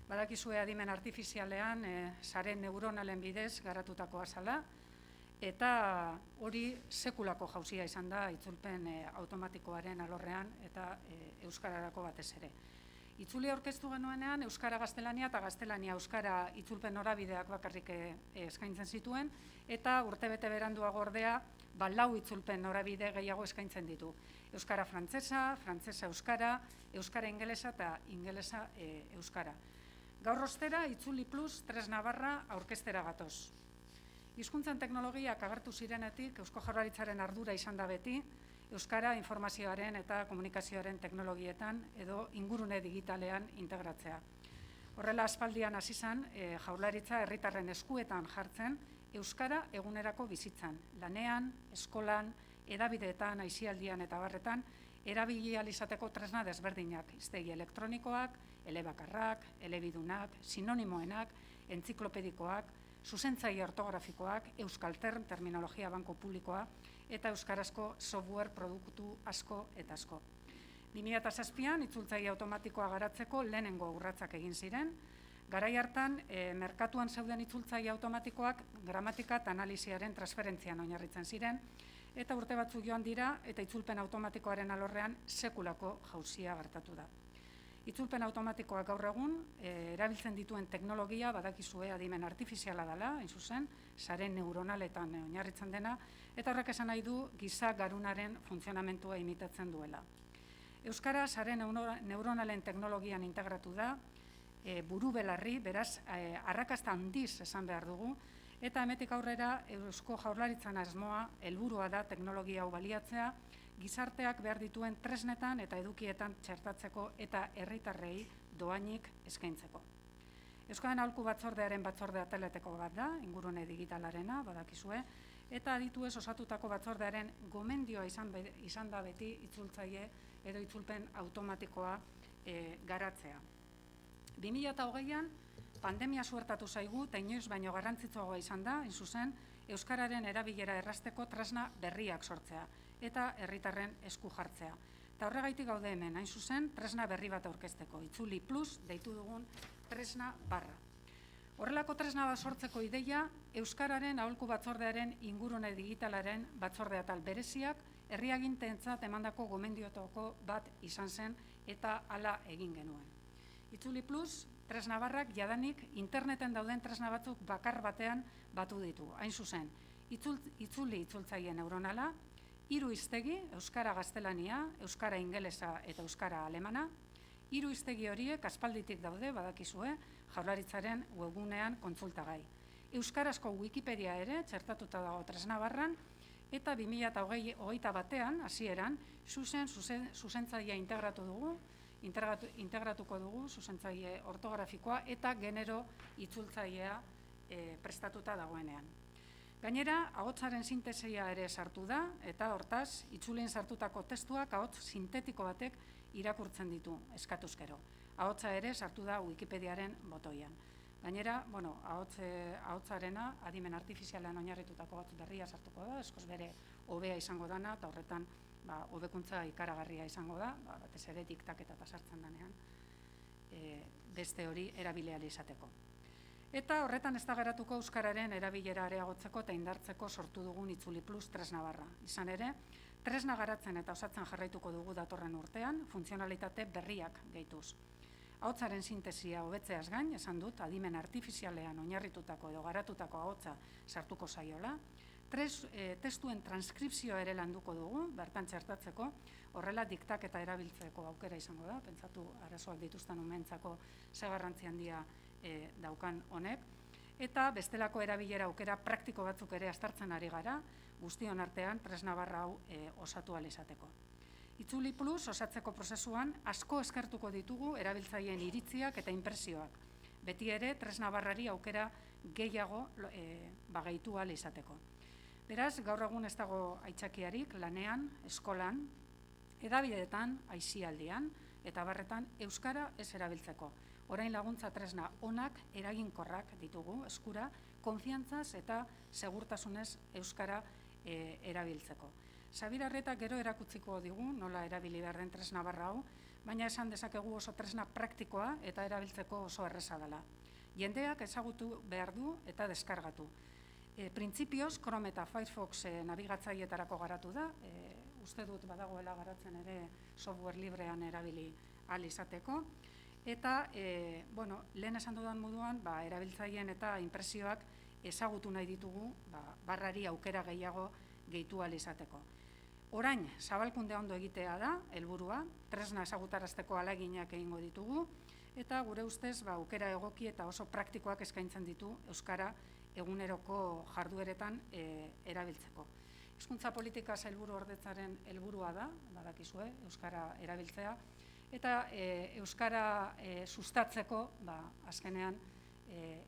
Badakizue adimen artifizialean sare neuronalen bidez garatutakoa zela, eta hori sekulako jauzia izan da itzulpen automatikoaren alorrean eta euskararako batez ere. Itzuli aurkeztu genuenean euskara gaztelania eta gaztelania euskara itzulpen norabideak bakarrik eskaintzen zituen, eta urtebete beranduago ordea lau itzulpen norabide gehiago eskaintzen ditu. Euskara frantsesa, frantsesa euskara, euskara ingelesa eta ingelesa euskara. Gaur ostera Itzuli Plus tresna barra aurkeztera gatoz. Hizkuntzen teknologiak agertu zirenetik Eusko Jaurlaritzaren ardura izan da beti euskara informazioaren eta komunikazioaren teknologietan edo ingurune digitalean integratzea. Horrela aspaldian hasi zen Jaurlaritza herritarren eskuetan jartzen euskara egunerako bizitzan, lanean, eskolan, hedabideetan, aisialdian eta barretan erabili ahal izateko tresna desberdinak, hiztegi elektronikoak, elebakarrak, elebidunak, sinonimoenak, entziklopedikoak, zuzentzaile ortografikoak, euskalterm, terminologia banko publikoa, eta euskarazko software produktu asko eta asko. 2007an itzultzaile automatikoa garatzeko lehenengo urratsak egin ziren. Garai hartan, merkatuan zeuden itzultzaile automatikoak gramatika eta analisiaren transferentzian oinarritzen ziren, eta urte batzuk joan dira eta itzulpen automatikoaren alorrean sekulako jauzia gertatu da. Itzulpen automatikoak gaur egun erabiltzen dituen teknologia badakizue adimen artifiziala dela, hain zuzen, sare neuronaletan oinarritzen dena, eta horrek esan nahi du giza garunaren funtzionamentua imitatzen duela. Euskara sare neuronalen teknologian integratu da, buru belarri, beraz, arrakasta handiz esan behar dugu, eta hemetik aurrera Eusko Jaurlaritzan asmoa helburua da teknologia hau baliatzea, gizarteak behar dituen tresnetan eta edukietan txertatzeko eta herritarrei dohainik eskaintzeko. Euskararen Aholku Batzordearen batzordea teleteko bat da, ingurune digitalarena, badakizue, eta adituez osatutako batzordearen gomendioa izan da beti itzultzaile edo itzulpen automatikoa garatzea. 2020an pandemia suertatu zaigu eta inoiz baino garrantzitsuagoa izan da, hain zuzen, euskararen erabilera errazteko tresna berriak sortzea eta herritarren esku jartzea. Eta horregaitik gaude hemen, hain zuzen, tresna berri bat aurkezteko, Itzuli Plus deitu dugun tresna barra. Horrelako tresna bat sortzeko ideia, Euskararen Aholku Batzordearen ingurune digitalaren batzorde atal bereziak herriagintentzat emandako gomendiotako bat izan zen eta hala egin genuen. Itzuli Plus tresna barrak jadanik interneten dauden tresna batzuk bakar batean batu ditu. Hain zuzen, itzuli itzultzaile neuronala, 3 hiztegi, euskara gaztelania, euskara ingelesa eta euskara alemana. 3 hiztegi horiek aspalditik daude, badakizue, Jaurlaritzaren webgunean kontsultagai. Euskarazko Wikipedia ere txertatuta dago tresna barran, eta 2021an, hasieran, zuzentzailea integratuko dugu, zuzentzaile ortografikoa eta genero itzultzailea prestatuta dagoenean. Gainera, ahotsaren sintesia ere sartu da, eta hortaz, itzulien sartutako testuak ahots sintetiko batek irakurtzen ditu eskatuzkero. Ahotsa ere sartu da Wikipediaren botoian. Gainera, ahotsarena adimen artifizialean oinarritutako ahotz berria sartuko da, eskoz bere hobea izango dana, eta horretan hobekuntza ikaragarria izango da, batez ere diktaketa pasartzen denean, beste hori erabilia izateko. Eta horretan ez da geratuko euskararen erabilera areagotzeko eta indartzeko sortu dugun Itzuli Plus tresna barra. Izan ere, tresna garatzen eta osatzen jarraituko dugu datorren urtean, funtzionalitate berriak gehituz. Ahotsaren sintesia hobetzeaz gain, esan dut, adimen artifizialean oinarritutako edo garatutako ahotsa sartuko zaiola, testuen transkripzioa ere landuko dugu, bertan txertatzeko, horrela diktaketa erabiltzeko aukera izango da, pentsatu arazoak dituzten umeentzako ze garrantzi handia daukan honek, eta bestelako erabilera aukera praktiko batzuk ere aztertzen ari gara, guztion artean tresna barra hau osatu ahal izateko. Itzuli Plus osatzeko prozesuan asko eskertuko ditugu erabiltzaileen iritziak eta inpresioak, beti ere tresna barrari aukera gehiago gehitu ahal izateko. Beraz, gaur egun ez dago aitzakiarik lanean, eskolan, hedabideetan, aisialdian eta barretan euskara ez erabiltzeko. Orain laguntza tresna onak eraginkorrak ditugu eskura, konfiantzaz eta segurtasunez euskara erabiltzeko. Sabir Arretak gero erakutziko digu, nola erabili behar den tresna barra hau, baina esan dezakegu oso tresna praktikoa eta erabiltzeko oso erreza dela. Jendeak ezagutu behar du eta deskargatu. Printzipioz, Chrome eta Firefox nabigatzaileetarako garatu da, uste dut badagoela garatzen ere software librean erabili ahal izateko, eta lehen esan dudan moduan erabiltzaileen eta inpresioak ezagutu nahi ditugu barrari aukera gehiago gehitu ahal izateko. Orain, zabalkundea ondo egitea da, helburua, tresna ezagutarazteko ahaleginak egingo ditugu, eta gure ustez aukera egoki eta oso praktikoak eskaintzen ditu euskara eguneroko jardueretan erabiltzeko. Hizkuntza politika sailburuordetzaren helburua da, badakizue, euskara erabiltzea, eta euskara sustatzeko azkenean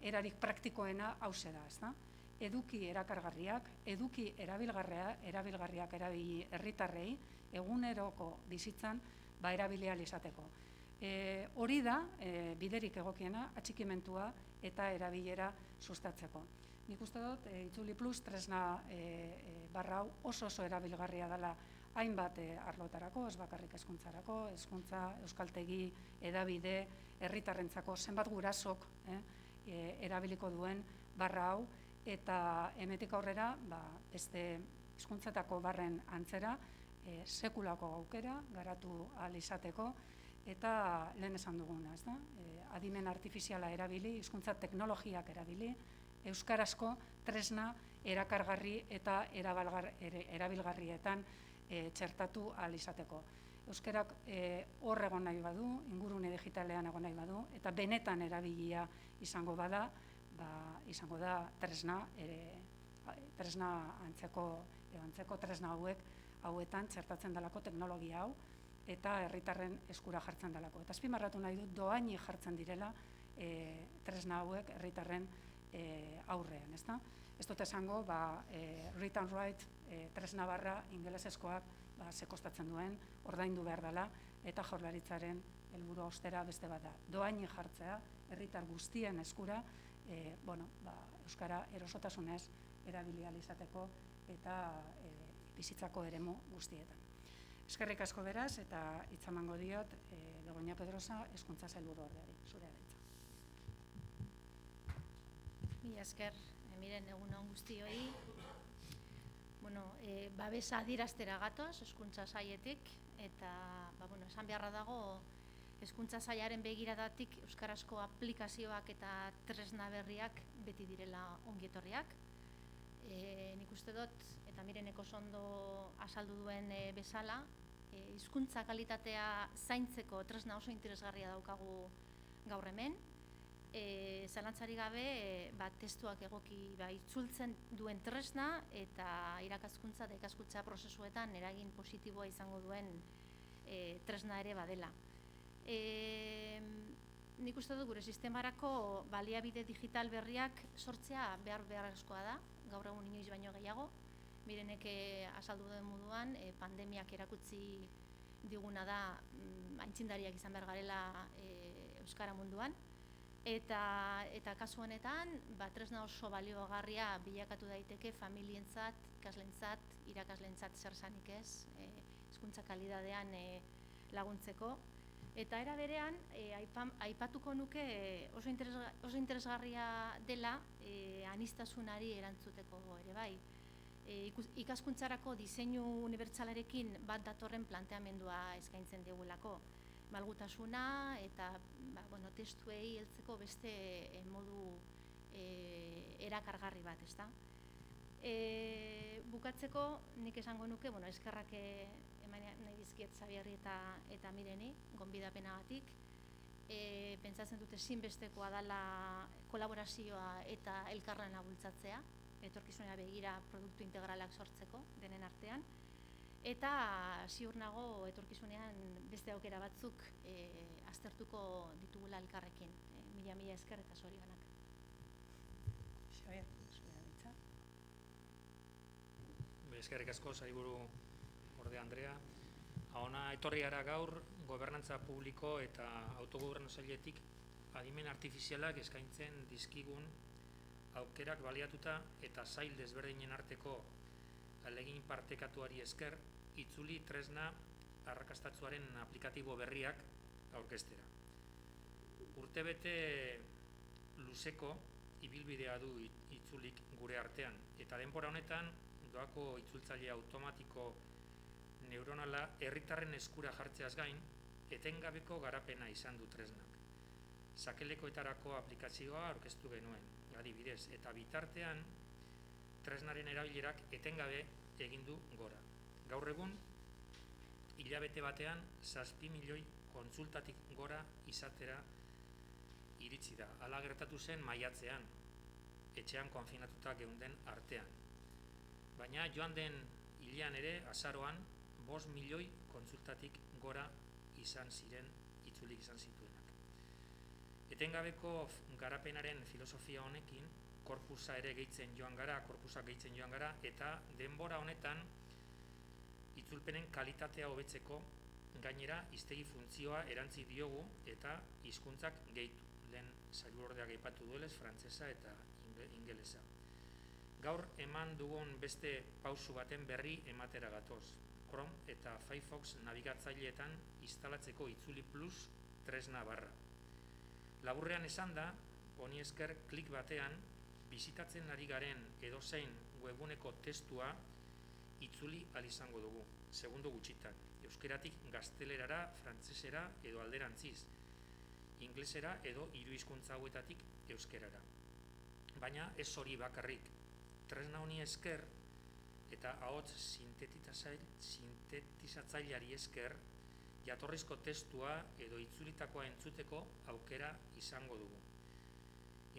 erarik praktikoena hauxe da, ezta? Eduki erakargarriak, eduki erabilgarriak erabili herritarrei eguneroko bizitzan erabili ahal izateko. Hori da biderik egokiena atxikimentua eta erabilera sustatzeko. Nik uste dut, Itzuli Plus tresna barra hau oso erabilgarria dela hainbat arlotarako, ez bakarrik hezkuntzarako, hezkuntza, euskaltegi, hedabide, herritarrentzako zenbat gurasok erabiliko duen barra hau, eta hemetik aurrera beste hizkuntzetako barren antzera sekulako aukera garatu ahal izateko, eta lehen esan duguna, ez da? Adimen artifiziala erabili, hizkuntza teknologiak erabili, euskarazko tresna erakargarri eta erabilgarrietan txertatu ahal izateko. Euskarak hor egon nahi badu, ingurune digitalean egon nahi badu, eta benetan erabilia izango bada, izango da tresna antzeko tresna hauetan txertatzen delako teknologia hau, eta herritarren eskura jartzen delako. Eta azpimarratu nahi dut dohaini jartzen direla tresna hauek herritarren aurrean, ezta? Ez dut esango, read and write tresna barra ingelesezkoak ze kostatzen duen, ordaindu behar dela, eta Jaurlaritzaren helburu ostera beste bat da. Dohaini jartzea, herritar guztien eskura, euskara erosotasunez erabili ahal izateko eta bizitzako eremu guztietan. Eskerrik asko beraz, eta hitz emango diot Begoña Pedrosa, Hezkuntza Sailburuordeari, zurea da hitza. Mila esker, miren egun on guztioi. Babesa adieraztera gatoz, Hezkuntza Sailetik, eta esan beharra dago Hezkuntza Sailaren begiradatik euskarazko aplikazioak eta tresna berriak beti direla ongietorriak. Nik uste dut, eta mirenek oso ondo azaldu duen bezala, hizkuntza kalitatea zaintzeko tresna oso interesgarria daukagu gaur hemen. Zalantzari gabe, testuak egoki itzultzen duen tresna eta irakaskuntza eta ikaskuntza prozesuetan eragin positiboa izango duen tresna ere badela. Nik uste dut gure sistemarako baliabide digital berriak sortzea beharrezkoa da, gaur egun inoiz baino gehiago. Mirenek azaldu den moduan, pandemiak erakutsi diguna da aitzindariak izan behar garela euskara munduan. Eta kasu honetan, tresna oso baliogarria bilakatu daiteke familientzat, ikaslentzat, irakaslentzat zer zanik ez, hizkuntza kalidadean laguntzeko. Eta era berean, aipatuko nuke oso interesgarria dela aniztasunari erantzuteko ere bai. Ikaskuntzarako diseinu unibertsalarekin bat datorren planteamendua eskaintzen digulako. Malgutasuna eta testuei heltzeko beste modu erakargarri bat, ezta? Bukatzeko nik esango nuke, eskerrak eman nahi dizkiet Xabierri eta Mireni, gonbidapenagatik. Pentsatzen dute ezinbestekoa dela kolaborazioa eta elkarlana bultzatzea, etorkizunera begira produktu integralak sortzeko denen artean. Eta ziur nago etorkizunean beste aukera batzuk aztertuko ditugula elkarrekin. Mila esker eta zorionak. Xabier, zurea da hitza. Eskerrik asko, Sailburu Orde Andrea. Hona etorri gara gaur, gobernantza publiko eta autogobernu sailetik adimen artifizialak eskaintzen dizkigun aukerak baliatuta eta sail desberdinen arteko ahalegin partekatuari esker, itzuli tresna arrakastatsuaren aplikatibo berriak aurkeztera. Urtebete luzeko ibilbidea du itzulik gure artean, eta denbora honetan doako itzultzaile automatiko neuronala herritarren eskura jartzeaz gain, etengabeko garapena izan du tresnak. Sakelekoetarako aplikazioa aurkeztu genuen, adibidez, eta bitartean tresnaren erabilerak etengabe egin du gora. Gaur egun, hilabete batean 7 milioi kontsultatik gora izatera iritsi da. Hala gertatu zen maiatzean, etxean konfinatuta geunden artean. Baina joan den hilean ere, azaroan, 5 milioi kontsultatik gora izan ziren, itzulik izan zituenak. Etengabeko garapenaren filosofia honekin, korpusa gehitzen joan gara, eta denbora honetan itzulpenen kalitatea hobetzeko gainera hiztegi funtzioa erantzi diogu eta hizkuntzak gehitu. Lehen sailburuordeak aipatu duelez, frantsesa eta ingelesa. Gaur eman dugun beste pausu baten berri ematera gatoz. Chrome eta Firefox nabigatzaileetan instalatzeko Itzuli Plus tresna barra. Laburrean esan da, honi esker klik batean, bisitatzen ari garen edozein webguneko testua itzuli ahal izango dugu, segundo gutxitan. Euskeratik gaztelerara, frantsesera edo alderantziz, inglesera edo hiru hizkuntza hauetatik euskerara. Baina ez hori bakarrik. Tresna honi esker eta ahots sintetizatzaileari esker jatorrizko testua edo itzulitakoa entzuteko aukera izango dugu.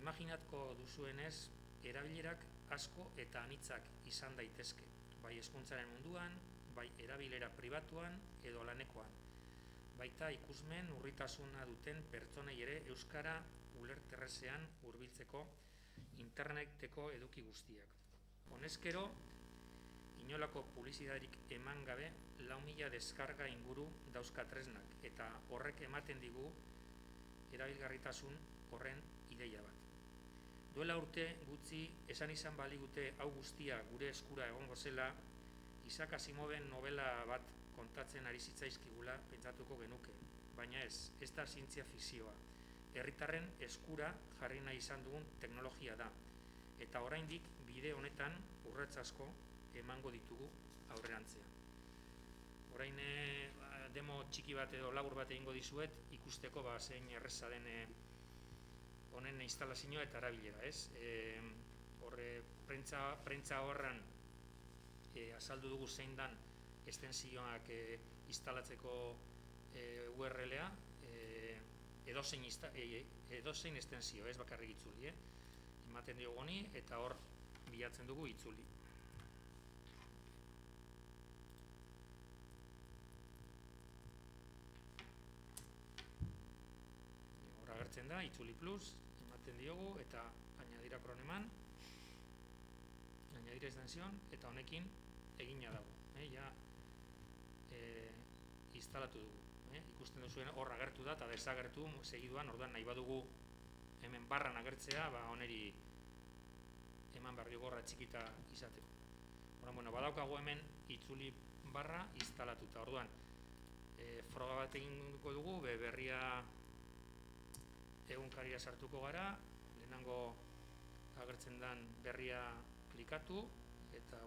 Imaginatko duzuenez, erabilerak asko eta anitzak izan daitezke, bai hezkuntzaren munduan, bai erabilera pribatuan edo lanekoan. Baita ikusmen urritasuna duten pertsonei ere euskara ulerterrezean hurbiltzeko interneteko eduki guztiak. Honezkero, inolako publizitaterik eman gabe 4.000 deskarga inguru dauzka tresnak, eta horrek ematen digu erabilgarritasun horren ideia bat. Duela urte gutxi esan izan baligute hau guztia gure eskura egongo zela, Isaac Asimoven novela bat kontatzen ari zitzaizkigula pentsatuko genuke, baina ez da zientzia fikzioa. Herritarren eskura jarri nahi izan dugun teknologia da, eta oraindik bide honetan urrats asko emango ditugu aurrerantzean. Orain demo txiki bat edo labur bat egingo dizuet ikusteko zein erreza den honen instalazioa eta erabilera, ez? Prentsa horran azaldu dugu zein dan estentzioak instalatzeko URL-a, edozein estentzio, ez bakarrik itzuli, ematen diogu honi eta hor bilatzen dugu itzuli. Hor agertzen da, Itzuli Plus, ematen diogu eta añadir acroneman, añadir extensión, eta honekin egina dago. Instalatu dugu. Ikusten duzuen hor agertu da eta desagertu segiduan, orduan nahi badugu hemen barran agertzea, oneri eman behar gorra txikita izateko. Badaukagu hemen itzuli barra instalatuta. Orduan, froga bat egingo dugu, berria egunkaria sartuko gara, lehenango agertzen den berria klikatu, eta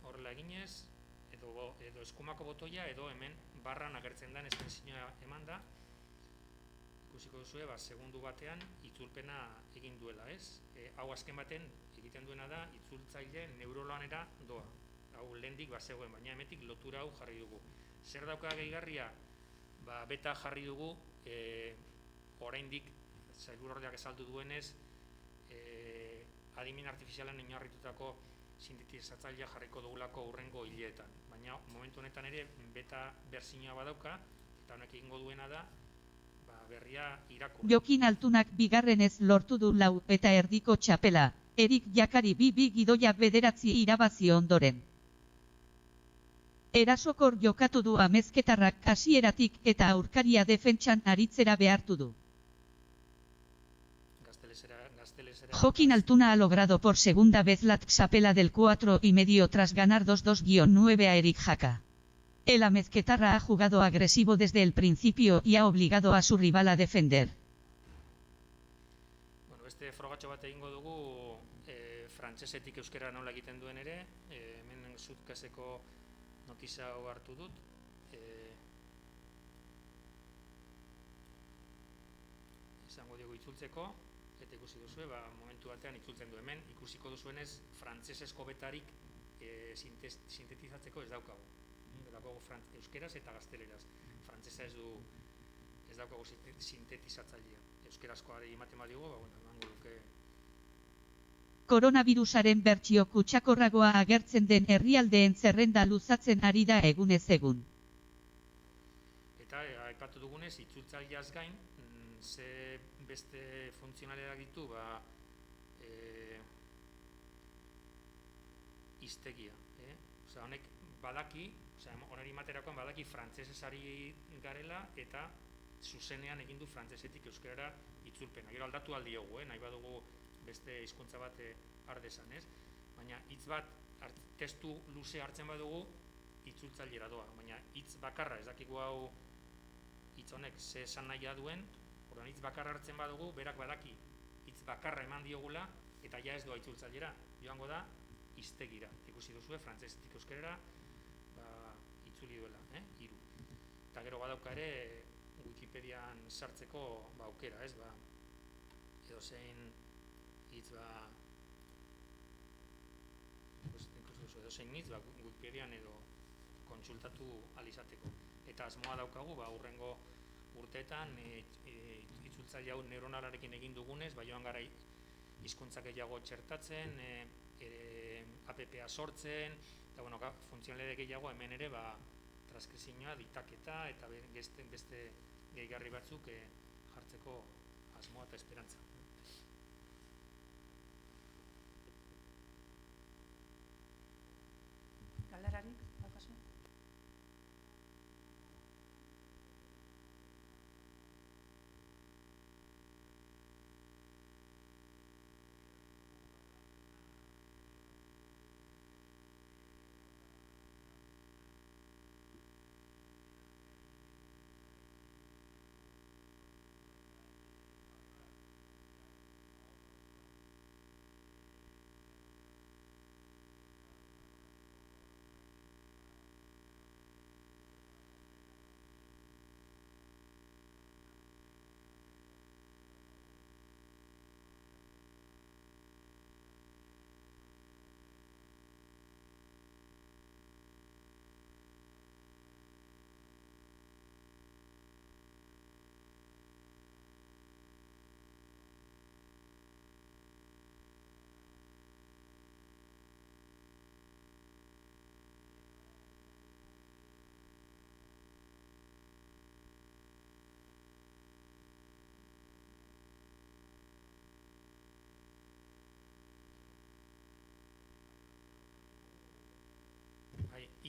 horrela eginez, edo eskumako botoia, edo hemen barran agertzen den estentzioa eman da, ikusiko duzue, segundu batean itzulpena egin duela, ez? Hau azken baten egiten duena da, itzultzaile neuroloanera doa. Hau lehendik zegoen, baina hemetik lotura hau jarri dugu. Zer dauka gehigarria? Beta jarri dugu, oraindik sailburuordeak azaldu duenez, adimen artifizialan oinarritutako sintetizatzailea jarriko dugulako hurrengo hileetan. Baina momentu honetan ere beta berzioa badauka, eta honek egingo duena da, berria irakurri. Jokin Altunak bigarrenez lortu du 4 eta erdiko txapela, Erik Jakari 2 gidoia 9 irabazi ondoren. Erasokor jokatu du amezketarrak hasieratik eta aurkaria defentsan aritzera behartu du. Gaztelezera Joaquín Altuna ha logrado por segunda vez la txapela del 4,5 tras ganar 2-2-9 a Eric Jaca. El amezquetarra ha jugado agresivo desde el principio y ha obligado a su rival a defender. Bueno, beste frogatxo bat egingo dugu frantsesetik euskera nola egiten duen ere, hemen zuzkaseko notizia hau hartu dut. Izango dugu itzultzeko, eta ikusi duzu, momentu batean itzultzen du hemen, ikusiko duzuenez frantsesezko betarik sintetizatzeko ez daukagu. Daukagu euskeraz eta gazteleraz. Frantsesa ez daukagu sintetizatzailea. Euskerazkoari ematen badigu, emango duke. Koronavirusaren bertsio kutsakorragoa agertzen den herrialdeen zerrenda luzatzen ari da egunez egun. Eta aipatu dugunez, itzultzaileaz gain, ze beste funtzionaleak ditu, hiztegia. Honek badaki, horari materakoan badaki frantsesez ari garela eta zuzenean egin du frantsesetik euskarara itzulpena. Gero aldatu aldiogu, nahi badugu beste hizkuntza bat ardezan, ez? Baina hitz bat, testu luze hartzen badugu, itzultzailera doa. Baina hitz bakarra, ez dakigu hau hitz honek ze esan nahia duen, orduan hitz bakarra hartzen badugu, berak badaki hitz bakarra eman diogula eta ja ez doa itzultzailera. Joango da hiztegira. Ikusi duzue, frantsesetik euskarara itzuli duela, 3. Eta gero badauka ere Wikipedian sartzeko aukera, ez? Edozein hitz edozein hitz Wikipedian edo kontsultatu alizateko. Eta asmoa daukagu, hurrengo urteetan itzultzaile hau neuronalarekin egin dugunez, joan gara hizkuntzak gehiago txertatzen, APP-a sortzen, eta funtzionale gehiago hemen ere transkripzioa, diktaketa eta beste gehigarri batzuk jartzeko asmoa eta esperantza. Galderarik, daukazu?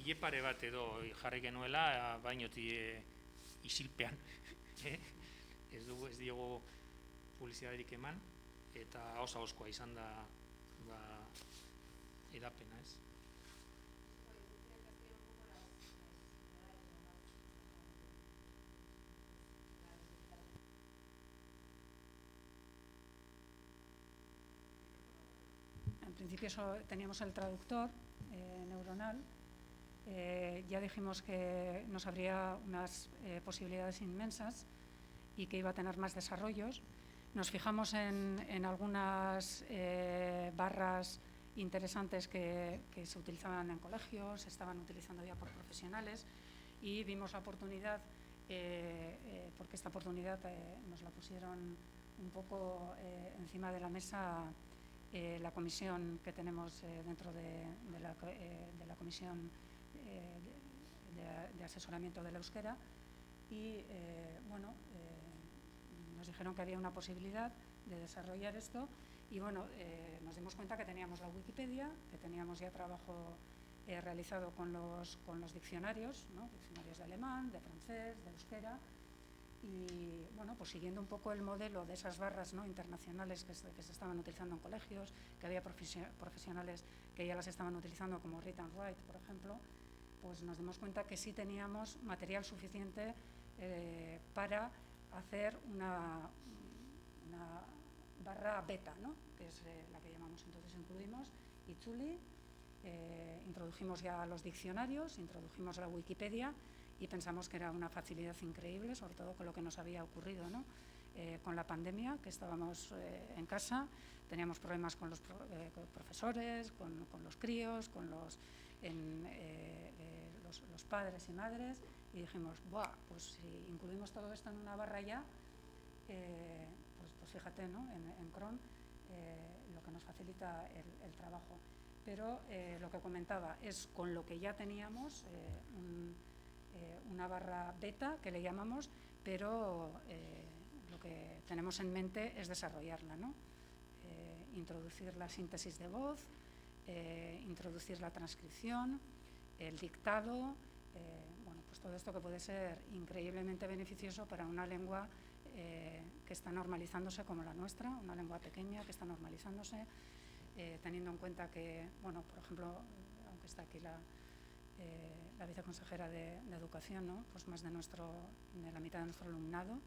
Ile pare bat edo jarri genuela, bainoti isilpean. Ez diogu publizitaterik eman, eta osa-oskoa izan da edapena, ez? En principio teníamos el traductor neuronal. Ya dijimos que nos abría unas posibilidades inmensas y que iba a tener más desarrollos. Nos fijamos en algunas barras interesantes que se utilizaban en colegios, se estaban utilizando ya por profesionales, y vimos la oportunidad, porque esta oportunidad nos la pusieron un poco encima de la mesa la comisión que tenemos dentro de la comisión de asesoramiento del euskera, y nos dijeron que había una posibilidad de desarrollar esto, y nos dimos cuenta que teníamos la Wikipedia, que teníamos ya trabajo realizado con los diccionarios, ¿no? Diccionarios de alemán, de francés, de euskera, y bueno, pues siguiendo un poco el modelo de esas barras, ¿no?, internacionales que se estaban utilizando en colegios, que había profesionales que ya las estaban utilizando, como Read and Write, por ejemplo, pues nos dimos cuenta que sí teníamos material suficiente para hacer una barra beta, ¿no?, que es la que llamamos. Entonces incluimos Itzuli, introdujimos ya los diccionarios, introdujimos la Wikipedia y pensamos que era una facilidad increíble, sobre todo con lo que nos había ocurrido, ¿no?, con la pandemia, que estábamos en casa, teníamos problemas con los profesores, con los críos, con los padres y madres, y dijimos, ¡buah!, pues si incluimos todo esto en una barra ya, pues fíjate, ¿no?, en Chrome, lo que nos facilita el trabajo. Pero lo que comentaba es con lo que ya teníamos, una barra beta que le llamamos, pero lo que tenemos en mente es desarrollarla, ¿no? Introducir la síntesis de voz, introducir la transcripción, el dictado, bueno, pues todo esto que puede ser increíblemente beneficioso para una lengua que está normalizándose como la nuestra, una lengua pequeña que está normalizándose, teniendo en cuenta que, bueno, por ejemplo, aunque está aquí la viceconsejera de Educación, ¿no?, pues más de la mitad de nuestro alumnado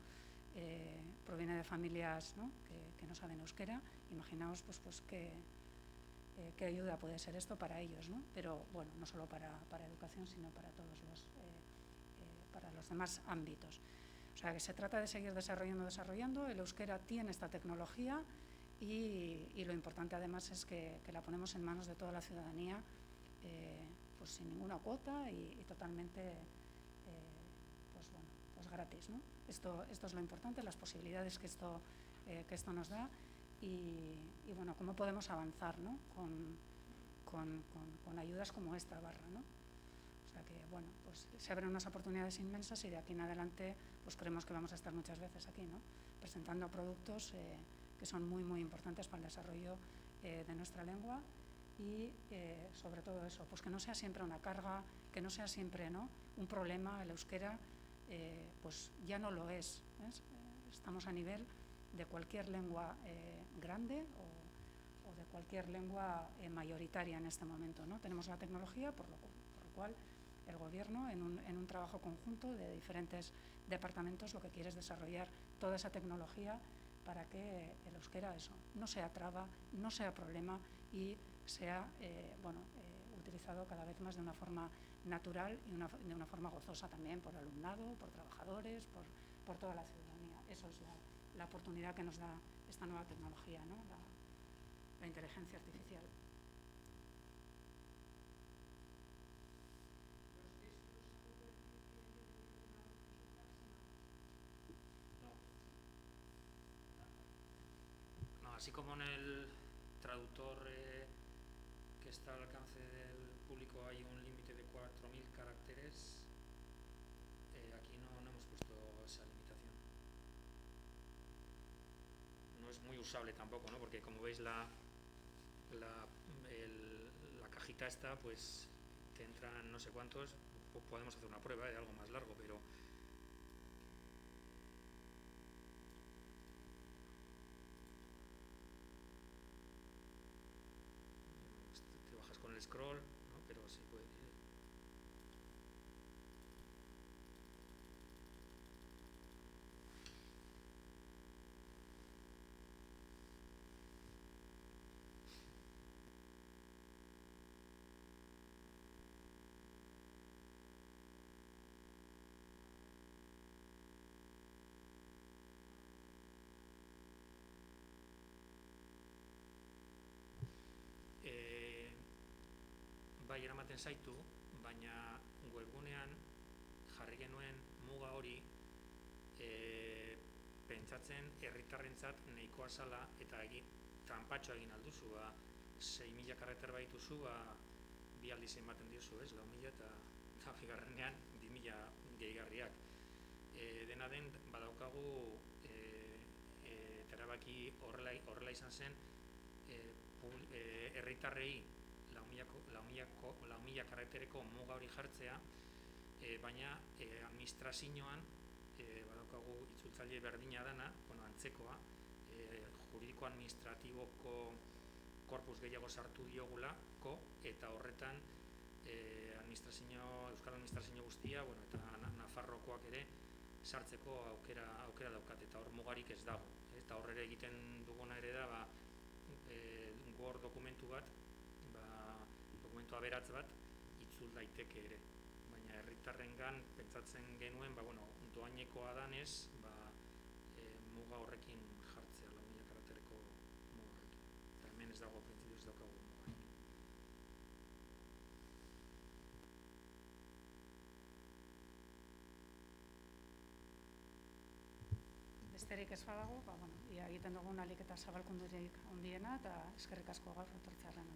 proviene de familias, ¿no?, que no saben euskera. Imaginaos pues qué ayuda puede ser esto para ellos, ¿no? Pero bueno, no solo para educación, sino para todos para los demás ámbitos. O sea, que se trata de seguir desarrollando. El euskera tiene esta tecnología y lo importante además es que la ponemos en manos de toda la ciudadanía, pues sin ninguna cuota y totalmente pues gratis, ¿no? Esto es lo importante, las posibilidades que esto nos da y bueno, cómo podemos avanzar, ¿no?, con ayudas como esta barra, ¿no? O sea que bueno, pues se abren unas oportunidades inmensas y de aquí en adelante pues creemos que vamos a estar muchas veces aquí, ¿no?, presentando productos que son muy muy importantes para el desarrollo de nuestra lengua y sobre todo eso, pues que no sea siempre una carga, que no sea siempre, ¿no?, un problema. El euskera pues ya no lo es, ¿ves? Estamos a nivel de cualquier lengua grande o de cualquier lengua mayoritaria en este momento, ¿no? Tenemos la tecnología, por lo cual el Gobierno, en un trabajo conjunto de diferentes departamentos, lo que quiere es desarrollar toda esa tecnología para que el euskera no sea traba, no sea problema y sea utilizado cada vez más de una forma natural y de una forma gozosa también por alumnado, por trabajadores, por toda la ciudadanía. Eso es la oportunidad que nos da esta nueva tecnología, ¿no?, la inteligencia artificial. No, así como en el traductor que está al alcance del público hay un límite de 4.000 caracteres, aquí no hemos puesto esa limitación. No es muy usable tampoco, ¿no?, porque como veis la cajita esta, pues te entran no sé cuántos. Podemos hacer una prueba de algo más largo, pero te bajas con el scroll, ¿no?, pero se puede ir. Bai, eramaten zaitu, baina webgunean jarri genuen muga hori pentsatzen herritarrentzat nahikoa zala eta tranpatxoa egin alduzu, 6.000 karakter badituzu, bi aldiz ematen diozu, 4.000 eta bigarrenean 2.000 gehigarriak. Dena den badaukagu erabaki horrela izan zen, herritarrei 4.000 karaktereko muga hori jartzea, baina administrazioan badaukagu itzultzaile berdina dana, antzekoa, juridiko-administratiboko korpus gehiago sartu diogulako, eta horretan Euskal Administrazio guztia, eta Nafarrokoak ere sartzeko aukera daukat, eta hor mugarik ez dago. Eta hor ere egiten duguna ere da, Word dokumentu bat, dokumentu aberats bat, itzul daiteke ere. Baina herritarrengan pentsatzen genuen, doainekoa danez, muga horrekin jartzea, 4.000 karaktereko muga horrekin. Eta hemen ez dago, printzipioz ez daukagu mugarik. Besterik ez badago, ia egiten dugun ahalik eta zabalkundurik handiena, eta eskerrik asko gaur etortzearren.